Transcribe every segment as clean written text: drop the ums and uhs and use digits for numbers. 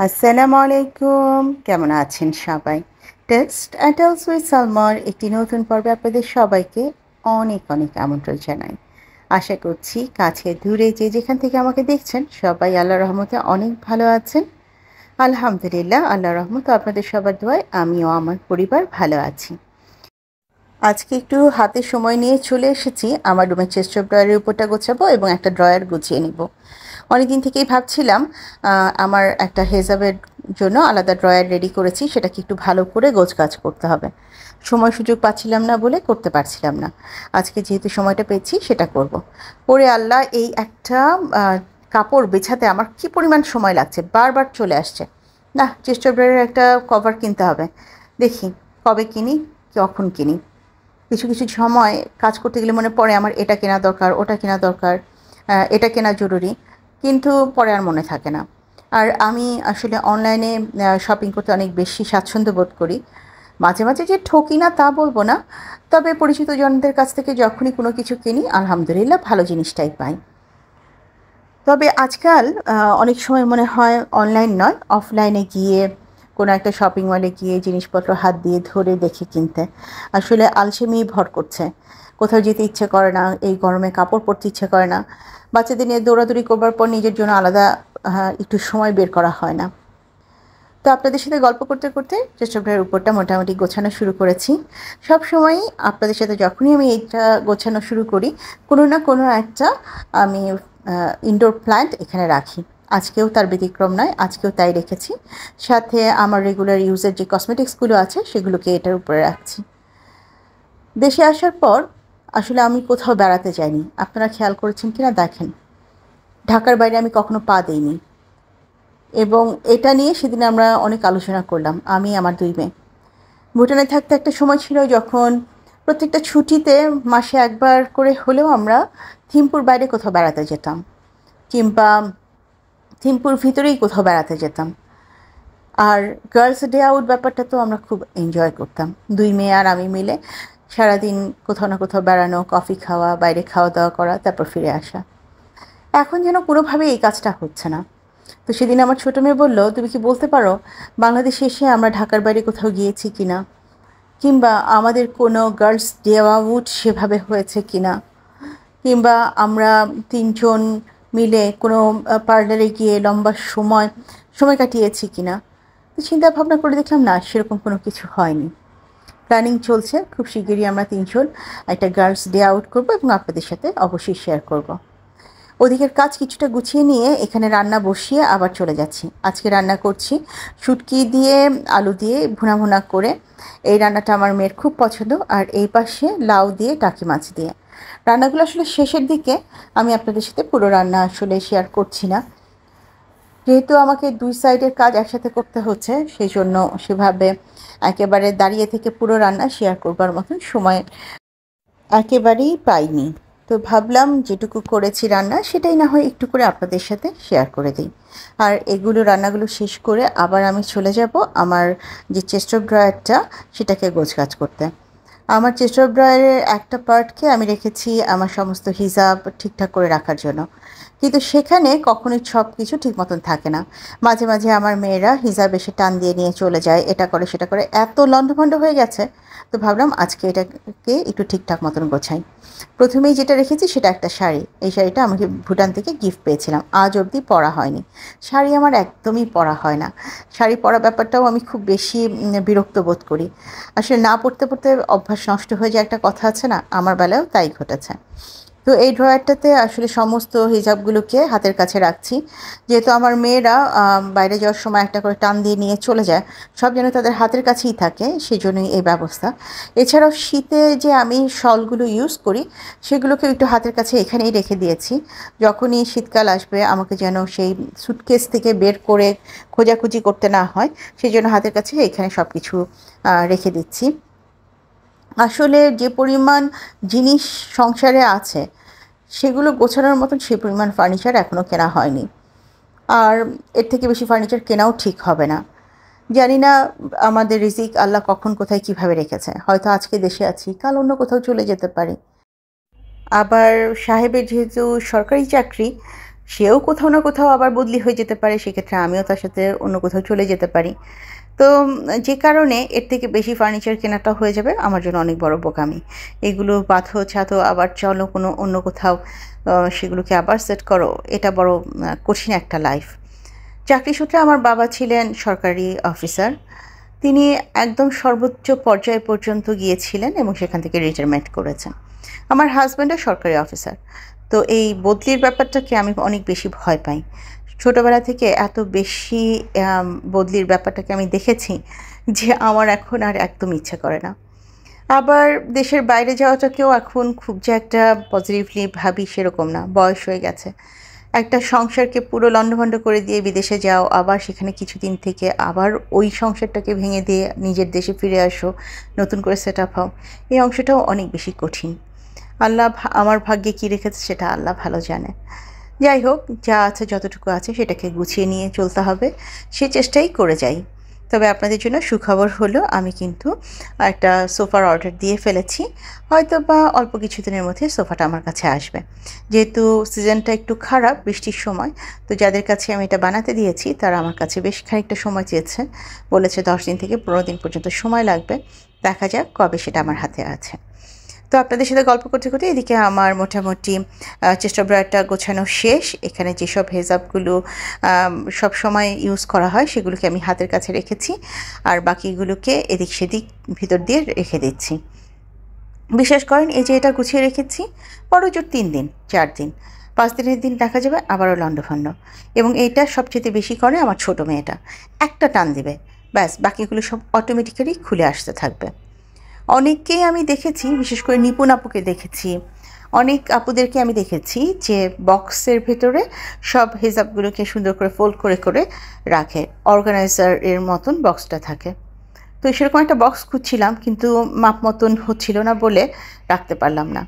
আসসালামু আলাইকুম, কেমন আছেন সবাই? টেক্সট অ্যান্ড টেলস উইথ সালমার একটি নতুন পর্বে আপনাদের সবাইকে অনেক অনেক আমন্ত্রণ জানাই। আশা করছি কাছে দূরে যে যেখান থেকে আমাকে দেখছেন সবাই আল্লাহর রহমতে অনেক ভালো আছেন। আলহামদুলিল্লাহ, আল্লাহর রহমত আপনাদের সবার দোয়ায় আমিও আমার পরিবার ভালো আছি। আজকে একটু হাতে সময় নিয়ে চলে এসেছি আমার রুমের চেস্ট অফ ড্রয়ারের উপরটা গোছাবো এবং একটা ড্রয়ার গুছিয়ে নিব। অনেকদিন থেকেই ভাবছিলাম আমার একটা হেজাবের জন্য আলাদা ড্রয়ার রেডি করেছি, সেটাকে একটু ভালো করে গোছগাছ করতে হবে। সময় সুযোগ পাচ্ছিলাম না বলে করতে পারছিলাম না। আজকে যেহেতু সময়টা পেয়েছি সেটা করব। ওরে আল্লাহ, এই একটা কাপড় বেছাতে আমার কি পরিমাণ সময় লাগছে, বারবার চলে আসছে। না, চেস্ট অফ ড্রয়ারের একটা কভার কিনতে হবে। দেখি কবে কিনি, কখন কিনি। কিছু কিছু সময় কাজ করতে গেলে মনে পড়ে আমার এটা কেনা দরকার, ওটা কেনা দরকার, এটা কেনা জরুরি, কিন্তু পরে আর মনে থাকে না। আর আমি আসলে অনলাইনে শপিং করতে অনেক বেশি স্বাচ্ছন্দ্য বোধ করি। মাঝে মাঝে যে ঠকি না তা বলবো না, তবে পরিচিত জনদের কাছ থেকে যখনই কোনো কিছু কিনি আলহামদুলিল্লাহ ভালো জিনিসটাই পাই। তবে আজকাল অনেক সময় মনে হয় অনলাইন নয়, অফলাইনে গিয়ে কোনো একটা শপিং মলে গিয়ে জিনিসপত্র হাত দিয়ে ধরে দেখে কিনতে আসলে আলসেমি ভর করছে। কোথাও যেতে ইচ্ছে করে না, এই গরমে কাপড় পরতে ইচ্ছে করে না। বাচ্চাদের নিয়ে দৌড়াদৌড়ি করবার পর নিজের জন্য আলাদা একটু সময় বের করা হয় না। তো আপনাদের সাথে গল্প করতে করতে চেষ্টাটার উপরটা মোটামুটি গোছানো শুরু করেছি। সব সময়ই আপনাদের সাথে যখনই আমি এইটা গোছানো শুরু করি, কোনো না কোনো একটা আমি ইনডোর প্ল্যান্ট এখানে রাখি। আজকেও তার ব্যতিক্রম নয়, আজকেও তাই রেখেছি। সাথে আমার রেগুলার ইউজের যে কসমেটিক্সগুলো আছে সেগুলোকে এটার উপরে রাখছি। দেশে আসার পর আসলে আমি কোথাও বেড়াতে যাইনি, আপনারা খেয়াল করেছেন কিনা দেখেন। ঢাকার বাইরে আমি কখনো পা দিইনি, এবং এটা নিয়ে সেদিন আমরা অনেক আলোচনা করলাম, আমি আমার দুই মেয়ে। ভুটানে থাকতে একটা সময় ছিল যখন প্রত্যেকটা ছুটিতে মাসে একবার করে হলেও আমরা থিম্পুর বাইরে কোথাও বেড়াতে যেতাম, কিংবা থিম্পুর ভিতরেই কোথাও বেড়াতে যেতাম। আর গার্লস ডে আউট ব্যাপারটা তো আমরা খুব এনজয় করতাম, দুই মেয়ে আর আমি মিলে সারাদিন কোথাও না কোথাও বেড়ানো, কফি খাওয়া, বাইরে খাওয়া দাওয়া করা, তারপর ফিরে আসা। এখন যেন কোনোভাবেই এই কাজটা হচ্ছে না। তো সেদিন আমার ছোটো মেয়ে বলল, তুমি কি বলতে পারো বাংলাদেশে এসে আমরা ঢাকার বাইরে কোথাও গিয়েছি কিনা, কিংবা আমাদের কোনো গার্লস ডে আউট সেভাবে হয়েছে কিনা, কিংবা আমরা তিনজন মিলে কোনো পার্লারে গিয়ে লম্বা সময় সময় কাটিয়েছি কিনা। তো চিন্তা ভাবনা করে দেখলাম না, সেরকম কোনো কিছু হয়নি। প্ল্যানিং চলছে, খুব শিগগিরই আমরা তিনজন একটা গার্লস ডে আউট করবো এবং আপনাদের সাথে অবশ্যই শেয়ার করব। ওদিকের কাজ কিছুটা গুছিয়ে নিয়ে এখানে রান্না বসিয়ে আবার চলে যাচ্ছি। আজকে রান্না করছি শুটকি দিয়ে আলু দিয়ে ভুনা ভুনা করে। এই রান্নাটা আমার মেয়ের খুব পছন্দ। আর এই পাশে লাউ দিয়ে টাকি মাছ দিয়ে। রান্নাগুলো আসলে শেষের দিকে, আমি আপনাদের সাথে পুরো রান্না আসলে শেয়ার করছি না, যেহেতু আমাকে দুই সাইডের কাজ একসাথে করতে হচ্ছে, সেই জন্য সেভাবে একেবারে দাঁড়িয়ে থেকে পুরো রান্না শেয়ার করবার মতন সময় একেবারেই পাইনি। তো ভাবলাম যেটুকু করেছি রান্না সেটাই না হয় একটু করে আপনাদের সাথে শেয়ার করে দিই। আর এগুলো রান্নাগুলো শেষ করে আবার আমি চলে যাব আমার যে চেস্ট অফ ড্রয়ারটা সেটাকে গোছগাছ করতে। আমার চেস্ট অফ ড্রয়ারের একটা পার্টকে আমি রেখেছি আমার সমস্ত হিসাব ঠিকঠাক করে রাখার জন্য, কিন্তু সেখানে কখনোই সব কিছু ঠিক মতন থাকে না। মাঝে মাঝে আমার মেয়েরা হিসাব এসে টান দিয়ে নিয়ে চলে যায়, এটা করে সেটা করে, এত লণ্ডভণ্ড হয়ে গেছে। তো ভাবলাম আজকে এটাকে একটু ঠিকঠাক মতন গোছাই। প্রথমেই যেটা রেখেছি সেটা একটা শাড়ি। এই শাড়িটা আমাকে ভুটান থেকে গিফট পেয়েছিলাম, আজ অবধি পরা হয়নি। শাড়ি আমার একদমই পরা হয় না। শাড়ি পরা ব্যাপারটাও আমি খুব বেশি বিরক্ত বোধ করি। আসলে না পড়তে পড়তে অভ্যাস নষ্ট হয়ে যায় একটা কথা আছে না, আমার বেলায়ও তাই ঘটেছে। তো এই ড্রয়ারটাতে আসলে সমস্ত হিজাবগুলোকে হাতের কাছে রাখছি, যেহেতু আমার মেয়েরা বাইরে যাওয়ার সময় একটা করে টান দিয়ে নিয়ে চলে যায়, সব যেন তাদের হাতের কাছেই থাকে, সেই জন্যই এই ব্যবস্থা। এছাড়াও শীতে যে আমি শলগুলো ইউজ করি সেগুলোকে একটু হাতের কাছে এখানেই রেখে দিয়েছি। যখনই শীতকাল আসবে আমাকে যেন সেই সুটকেস থেকে বের করে খোঁজাখুঁজি করতে না হয়, সেই জন্য হাতের কাছে এখানে সব কিছু রেখে দিচ্ছি। আসলে যে পরিমাণ জিনিস সংসারে আছে সেগুলো গোছানোর মতন সে পরিমাণ ফার্নিচার এখনও কেনা হয়নি। আর এর থেকে বেশি ফার্নিচার কেনাও ঠিক হবে না। জানি না আমাদের রিজিক আল্লাহ কখন কোথায় কিভাবে রেখেছে, হয়তো আজকে দেশে আছি, কাল অন্য কোথাও চলে যেতে পারি। আবার সাহেবের যেহেতু সরকারি চাকরি, সেও কোথাও না কোথাও আবার বদলি হয়ে যেতে পারে, সেক্ষেত্রে আমিও তার সাথে অন্য কোথাও চলে যেতে পারি। তো যে কারণে এর থেকে বেশি ফার্নিচার কেনাটা হয়ে যাবে আমার জন্য অনেক বড় বোকামি। এগুলো বাঁধো ছাতো আবার চলো কোনো অন্য কোথাও, সেগুলোকে আবার সেট করো, এটা বড় কঠিন একটা লাইফ। চাকরি সূত্রে আমার বাবা ছিলেন সরকারি অফিসার। তিনি একদম সর্বোচ্চ পর্যায় পর্যন্ত গিয়েছিলেন এবং সেখান থেকে রিটায়ারমেন্ট করেছেন। আমার হাজব্যান্ডও সরকারি অফিসার। তো এই বদলির ব্যাপারটাকে আমি অনেক বেশি ভয় পাই। ছোটোবেলা থেকে এত বেশি বদলির ব্যাপারটাকে আমি দেখেছি যে আমার এখন আর একদম ইচ্ছে করে না। আবার দেশের বাইরে যাওয়াটাকেও এখন খুব যে একটা পজিটিভলি ভাবি সেরকম না, বয়স হয়ে গেছে। একটা সংসারকে পুরো লণ্ডভণ্ড করে দিয়ে বিদেশে যাও, আবার সেখানে কিছুদিন থেকে আবার ওই সংসারটাকে ভেঙে দিয়ে নিজের দেশে ফিরে আসো, নতুন করে সেট আপ হও, এই অংশটাও অনেক বেশি কঠিন। আল্লাহ আমার ভাগ্যে কী রেখেছে সেটা আল্লাহ ভালো জানে। যাই হোক, যা আছে যতটুকু আছে সেটাকে গুছিয়ে নিয়ে চলতে হবে, সে চেষ্টাই করে যাই। তবে আপনাদের জন্য সুখবর হলো আমি কিন্তু একটা সোফার অর্ডার দিয়ে ফেলেছি। হয়তো বা অল্প কিছুদিনের মধ্যে সোফাটা আমার কাছে আসবে। যেহেতু সিজনটা একটু খারাপ, বৃষ্টির সময়, তো যাদের কাছে আমি এটা বানাতে দিয়েছি তারা আমার কাছে বেশ খানিকটা সময় চেয়েছে, বলেছে 10 দিন থেকে 15 দিন পর্যন্ত সময় লাগবে। দেখা যাক কবে সেটা আমার হাতে আছে। তো আপনাদের সাথে গল্প করতে করতে এদিকে আমার মোটামুটি চেস্ট ব্রাটা গোছানো শেষ। এখানে যেসব হেজাবগুলো সব সময় ইউজ করা হয় সেগুলোকে আমি হাতের কাছে রেখেছি, আর বাকিগুলোকে এদিক সেদিক ভিতর দিয়ে রেখে দিচ্ছি। বিশ্বাস করেন, এই যে এটা গুছিয়ে রেখেছি, বড় জোর 3 দিন 4 দিন, 5 দিনের দিন দেখা যাবে আবারও লণ্ডভণ্ড। এবং এইটা সবচেয়ে বেশি করে আমার ছোটো মেয়েটা, একটা টান দিবে, ব্যাস বাকিগুলো সব অটোমেটিক্যালি খুলে আসতে থাকবে। অনেককেই আমি দেখেছি, বিশেষ করে নিপুণ আপুকে দেখেছি, অনেক আপুদেরকে আমি দেখেছি যে বক্সের ভেতরে সব হেজাবগুলোকে সুন্দর করে ফোল্ড করে করে রাখে, অর্গানাইজার এর মতন বক্সটা থাকে। তো সেরকম একটা বক্স খুঁজছিলাম, কিন্তু মাপ মতন হচ্ছিল না বলে রাখতে পারলাম না।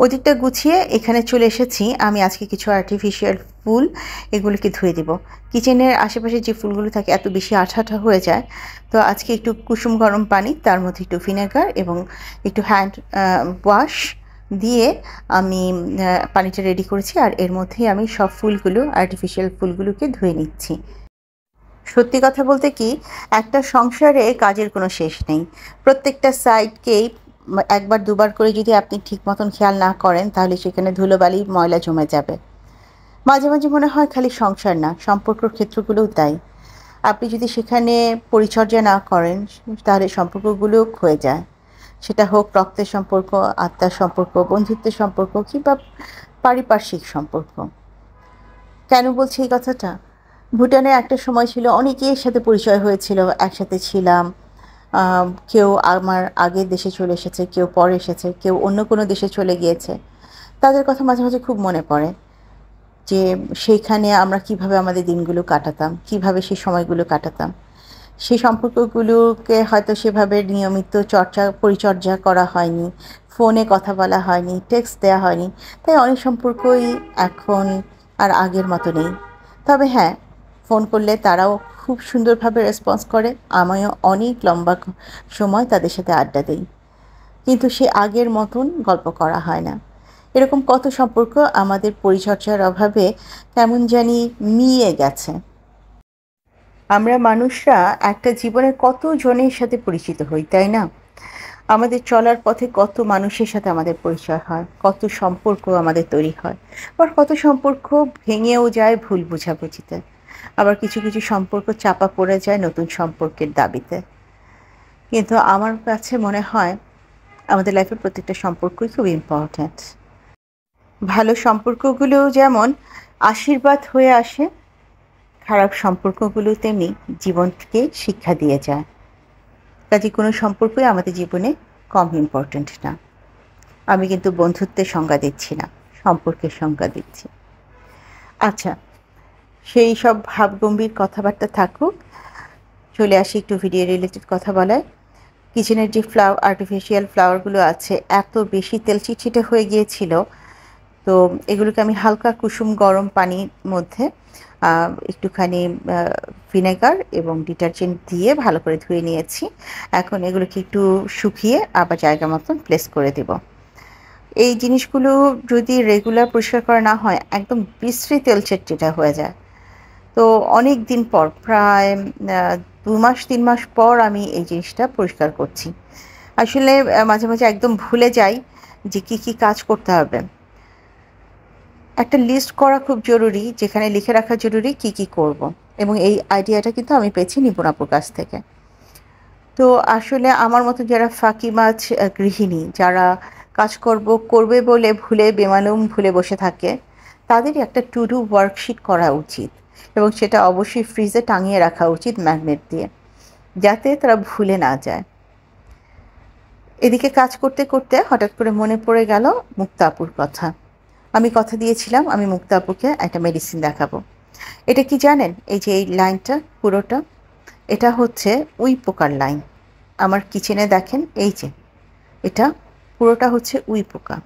ওদিকটা গুছিয়ে এখানে চলে এসেছি। আমি আজকে কিছু আর্টিফিশিয়াল ফুল এগুলোকে ধুয়ে দেব। কিচেনের আশেপাশে যে ফুলগুলো থাকে এত বেশি আঠা আঠা হয়ে যায়, তো আজকে একটু কুসুম গরম পানি, তার মধ্যে একটু ভিনেগার এবং একটু হ্যান্ড ওয়াশ দিয়ে আমি পানিটা রেডি করেছি, আর এর মধ্যেই আমি সব ফুলগুলো, আর্টিফিশিয়াল ফুলগুলোকে ধুয়ে নিচ্ছি। সত্যি কথা বলতে কি, একটা সংসারে কাজের কোনো শেষ নেই। প্রত্যেকটা সাইডকেই একবার দুবার করে যদি আপনি ঠিক মতন খেয়াল না করেন তাহলে সেখানে ধুলোবালি ময়লা জমে যাবে। মাঝে মাঝে মনে হয় খালি সংসার না, সম্পর্কর ক্ষেত্রগুলোও তাই। আপনি যদি সেখানে পরিচর্যা না করেন তাহলে সম্পর্কগুলো ক্ষয়ে যায়। সেটা হোক রক্তের সম্পর্ক, আত্মার সম্পর্ক, বন্ধুত্বের সম্পর্ক কিংবা পারিপার্শ্বিক সম্পর্ক। কেন বলছি এই কথাটা? ভুটানে একটা সময় ছিল অনেকের সাথে পরিচয় হয়েছিল, একসাথে ছিলাম। কেউ আমার আগের দেশে চলে এসেছে, কেউ পরে এসেছে, কেউ অন্য কোনো দেশে চলে গিয়েছে। তাদের কথা মাঝে মাঝে খুব মনে পড়ে যে সেইখানে আমরা কিভাবে আমাদের দিনগুলো কাটাতাম, কিভাবে সেই সময়গুলো কাটাতাম। সেই সম্পর্কগুলোকে হয়তো সেভাবে নিয়মিত পরিচর্যা করা হয়নি, ফোনে কথা বলা হয়নি, টেক্সট দেওয়া হয়নি, তাই অনেক সম্পর্কই এখন আর আগের মতো নেই। তবে হ্যাঁ, ফোন করলে তারাও খুব সুন্দরভাবে রেসপন্স করে, আমিও অনেক লম্বা সময় তাদের সাথে আড্ডা দিই, কিন্তু সে আগের মতন গল্প করা হয় না। এরকম কত সম্পর্ক আমাদের পরিচর্যার অভাবে কেমন জানি মিয়ে গেছে। আমরা মানুষরা একটা জীবনে কত জনের সাথে পরিচিত হই, তাই না? আমাদের চলার পথে কত মানুষের সাথে আমাদের পরিচয় হয়, কত সম্পর্ক আমাদের তৈরি হয়। আবার কত সম্পর্ক ভেঙেও যায় ভুল বোঝাবুঝিতে। আবার কিছু কিছু সম্পর্ক চাপা পড়ে যায় নতুন সম্পর্কের দাবিতে। কিন্তু আমার কাছে মনে হয় আমাদের লাইফের প্রত্যেকটা সম্পর্কই খুব ইম্পর্ট্যান্ট। ভালো সম্পর্কগুলো যেমন আশীর্বাদ হয়ে আসে, খারাপ সম্পর্কগুলো তেমনি জীবনকে শিক্ষা দিয়ে যায়। কাজে কোনো সম্পর্কই আমাদের জীবনে কম ইম্পর্ট্যান্ট না। আমি কিন্তু বন্ধুত্বের সংজ্ঞা দিচ্ছি না, সম্পর্কের সংজ্ঞা দিচ্ছি। আচ্ছা, সেই সব ভাবগম্ভীর কথাবার্তা থাকুক, চলে আসি একটু ভিডিও রিলেটেড কথা বলায়। কিচেনের যে আর্টিফিশিয়াল ফ্লাওয়ারগুলো আছে এত বেশি তেল চিটচিটে হয়ে গিয়েছিল, তো এগুলোকে আমি হালকা কুসুম গরম পানির মধ্যে একটুখানি ভিনেগার এবং ডিটারজেন্ট দিয়ে ভালো করে ধুয়ে নিয়েছি। এখন এগুলোকে একটু শুকিয়ে আবার জায়গা মতন প্লেস করে দেব। এই জিনিসগুলো যদি রেগুলার পরিষ্কার করা না হয় একদম বিশ্রী তেলচটচিটে হয়ে যায়। তো অনেক দিন পর প্রায় ২ মাস ৩ মাস পর আমি এই জিনিসটা পরিষ্কার করছি। আসলে মাঝে, মাঝে একদম ভুলে যাই যে কী কাজ করতে হবে। একটা লিস্ট করা খুব জরুরি, যেখানে লিখে রাখা জরুরি কী করব। এবং এই আইডিয়াটা কিন্তু আমি পেয়েছি নিপুণ আপুর কাছ থেকে। তো আসলে আমার মতো যারা ফাঁকিবাজ গৃহিণী, যারা করবে বলে বেমালুম ভুলে বসে থাকে, তাদেরই একটা টু ডু ওয়ার্কশিট করা উচিত এবং সেটা অবশ্যই ফ্রিজে টাঙিয়ে রাখা উচিত ম্যাগনেট দিয়ে, যাতে তারা ভুলে না যায়। এদিকে কাজ করতে করতে হঠাৎ করে মনে পড়ে গেল মুক্তা আপুর কথা। আমি কথা দিয়েছিলাম আমি মুক্তা আপুকে একটা মেডিসিন দেখাবো। এটা কি জানেন? এই যে এই লাইনটা পুরোটা, এটা হচ্ছে উই পোকার লাইন। আমার কিচেনে দেখেন, এই যে এটা পুরোটা হচ্ছে উই পোকা।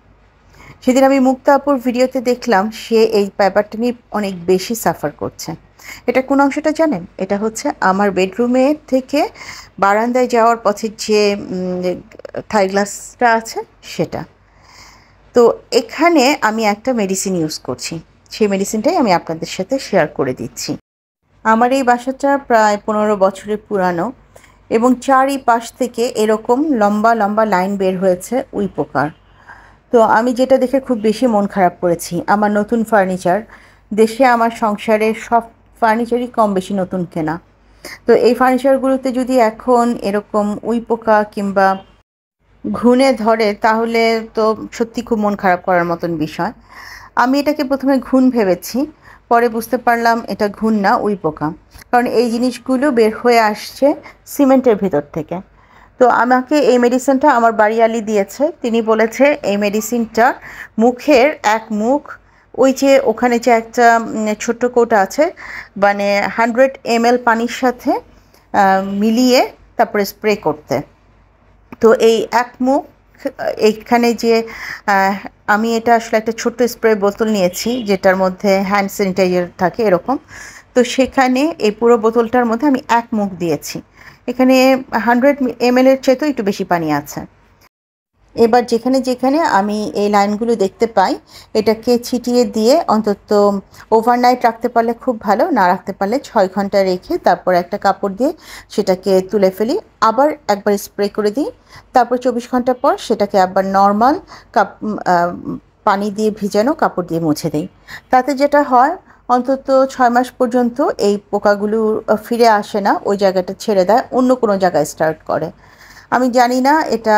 সেদিন আমি মুক্তা আপুর ভিডিওতে দেখলাম সে এই ব্যাপারটা নিয়ে অনেক বেশি সাফার করছে। এটা কোন অংশটা জানেন? এটা হচ্ছে আমার বেডরুমে থেকে বারান্দায় যাওয়ার পথে যে থাই গ্লাসটা আছে সেটা। তো এখানে আমি একটা মেডিসিন ইউজ করছি, সেই মেডিসিনটাই আমি আপনাদের সাথে শেয়ার করে দিচ্ছি। আমার এই বাসাটা প্রায় ১৫ বছরের পুরানো এবং চারিপাশ থেকে এরকম লম্বা লম্বা লাইন বের হয়েছে উই পোকার। তো আমি যেটা দেখে খুব বেশি মন খারাপ করেছি, আমার নতুন ফার্নিচার, দেশে আমার সংসারের সব ফার্নিচারই কম বেশি নতুন কেনা। তো এই ফার্নিচারগুলোতে যদি এখন এরকম উই পোকা কিংবা ঘুণে ধরে তাহলে তো সত্যি খুব মন খারাপ করার মতন বিষয়। আমি এটাকে প্রথমে ঘুণ ভেবেছি, পরে বুঝতে পারলাম এটা ঘুণ না, উই পোকা। কারণ এই জিনিসগুলো বের হয়ে আসছে সিমেন্টের ভিতর থেকে। তো আমাকে এই মেডিসিনটা আমার বাড়িওয়ালি দিয়েছে। তিনি বলেছে এই মেডিসিনটা মুখের এক মুখ, ওই যে ওখানে যে একটা ছোট্ট কৌটা আছে, মানে 100 ml পানির সাথে মিলিয়ে তারপরে স্প্রে করতে। তো এই এক মুখ এইখানে যে আমি এটা আসলে একটা ছোট্ট স্প্রে বোতল নিয়েছি, যেটার মধ্যে হ্যান্ড স্যানিটাইজার থাকে এরকম। তো সেখানে এই পুরো বোতলটার মধ্যে আমি এক মুখ দিয়েছি। এখানে 100 ml এর চেয়েতেও একটু বেশি পানি আছে। এবার যেখানে যেখানে আমি এই লাইনগুলো দেখতে পাই, এটাকে ছিটিয়ে দিয়ে অন্তত ওভারনাইট রাখতে পারলে খুব ভালো, না রাখতে পারলে 6 ঘন্টা রেখে তারপর একটা কাপড় দিয়ে সেটাকে তুলে ফেলি, আবার একবার স্প্রে করে দিই, তারপর 24 ঘন্টা পর সেটাকে আবার নর্মাল পানি দিয়ে ভিজানো কাপড় দিয়ে মুছে দিই। তাতে যেটা হয়, অন্তত 6 মাস পর্যন্ত এই পোকাগুলো ফিরে আসে না, ওই জায়গাটা ছেড়ে দেয়, অন্য কোনো জায়গায় স্টার্ট করে। আমি জানি না এটা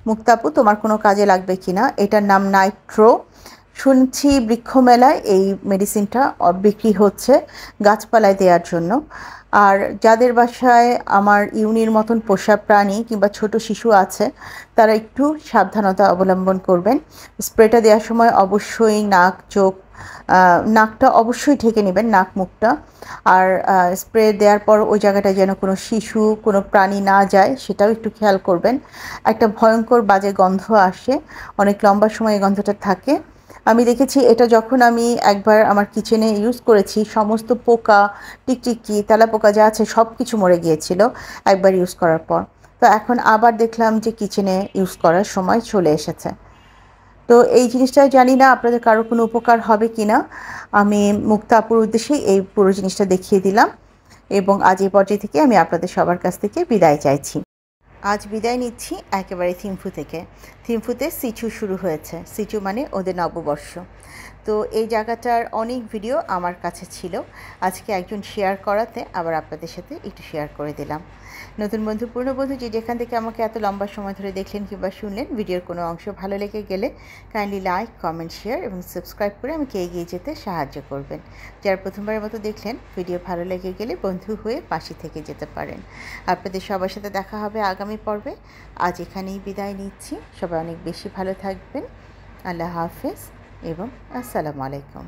মুক্তা আপু তোমার কোনো কাজে লাগবে কিনা। এটার নাম নাইট্রো। শুনছি বৃক্ষ মেলায় এই মেডিসিনটা বিক্রি হচ্ছে গাছপালায় দেওয়ার জন্য। আর যাদের বাসায় আমার ইউনির মতন পোষা প্রাণী কিংবা ছোট শিশু আছে, তারা একটু সাবধানতা অবলম্বন করবেন। স্প্রেটা দেওয়ার সময় অবশ্যই নাক, চোখ, নাকটা অবশ্যই ঢেকে নেবেন, নাক মুখটা। আর স্প্রে দেওয়ার পর ওই জায়গাটায় যেন কোনো শিশু, কোনো প্রাণী না যায়, সেটাও একটু খেয়াল করবেন। একটা ভয়ঙ্কর বাজে গন্ধ আসে, অনেক লম্বা সময় এই গন্ধটা থাকে। আমি দেখেছি এটা যখন আমি একবার আমার কিচেনে ইউজ করেছি, সমস্ত পোকা, টিকটিকি, তেলাপোকা যা আছে সব কিছু মরে গিয়েছিল একবার ইউজ করার পর। তো এখন আবার দেখলাম যে কিচেনে ইউজ করার সময় চলে এসেছে। তো এই জিনিসটা জানি না আপনাদের কারো কোনো উপকার হবে কি না। আমি মুক্তা আপুর উদ্দেশ্যে এই পুরো জিনিসটা দেখিয়ে দিলাম এবং আজ এই পর্যায়ে থেকে আমি আপনাদের সবার কাছ থেকে বিদায় চাইছি। আজ বিদায় নিচ্ছি একেবারে থিম্ফু থেকে। থিম্ফুতে সিচু শুরু হয়েছে, সিচু মানে ওদের নববর্ষ। তো এই জায়গাটার অনেক ভিডিও আমার কাছে ছিল, আজকে একজন শেয়ার করাতে আবার আপনাদের সাথে একটু শেয়ার করে দিলাম। নতুন বন্ধু, পুরনো বন্ধু, যে যেখান থেকে আমাকে এত লম্বা সময় ধরে দেখলেন কিংবা শুনলেন, ভিডিওর কোনো অংশ ভালো লেগে গেলে কাইন্ডলি লাইক, কমেন্ট, শেয়ার এবং সাবস্ক্রাইব করে আমাকে এগিয়ে যেতে সাহায্য করবেন। যারা প্রথমবারের মতো দেখলেন, ভিডিও ভালো লেগে গেলে বন্ধু হয়ে পাশে থেকে যেতে পারেন। আপনাদের সবার সাথে দেখা হবে আগামী পর্বে। আজ এখানেই বিদায় নিচ্ছি। সবাই অনেক বেশি ভালো থাকবেন। আল্লাহ হাফেজ এবং আসসালামু আলাইকুম।